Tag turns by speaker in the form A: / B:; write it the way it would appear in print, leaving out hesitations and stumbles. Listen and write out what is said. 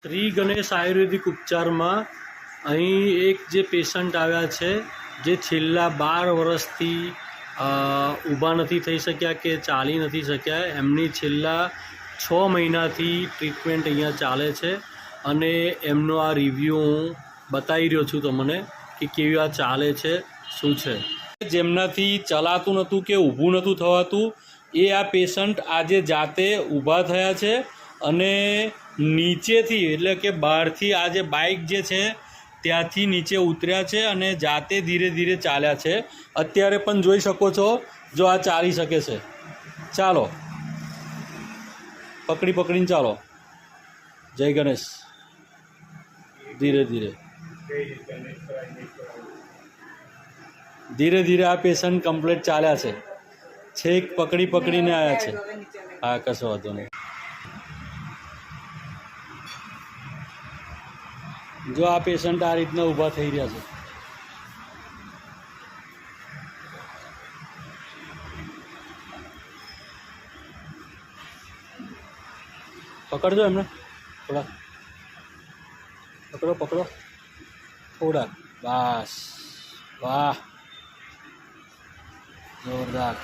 A: શ્રી ગણેશ આયુર્વેદિક ઉપચારમાં અહીં એક જે પેશન્ટ આવ્યા છે જે છેલ્લા 12 વર્ષથી ઊભા નથી થઈ શક્યા કે ચાલી નથી શક્યા. એમની છેલ્લા 6 મહિનાથી ટ્રીટમેન્ટ અહીંયા ચાલે છે અને એમનો આ રિવ્યૂ હું બતાવી રહ્યો છું તમને કે કેવી આ ચાલે છે, શું છે. જેમનાથી ચલાતું નહોતું કે ઊભું નહોતું થવાતું એ આ પેશન્ટ આજે જાતે ઊભા થયા છે અને નીચેથી એટલે કે બહારથી આ જે બાઇક જે છે ત્યાંથી નીચે ઉતર્યા છે અને જાતે ધીરે ધીરે ચાલ્યા છે. અત્યારે પણ જોઈ શકો છો જો આ ચાલી શકે છે. ચાલો, પકડી પકડીને ચાલો. જય ગણેશ. ધીરે ધીરે ધીરે ધીરે આ પેશન્ટ કમ્પ્લીટ ચાલ્યા છે. છેક પકડી પકડીને આવ્યા છે. હા, કશો વાંધો નહીં. જો આ પેશન્ટ આ રીતના ઊભા થઈ રહ્યા છે. પકડજો એમને થોડા, પકડો પકડો થોડા. બસ, વાહ, જોરદાર.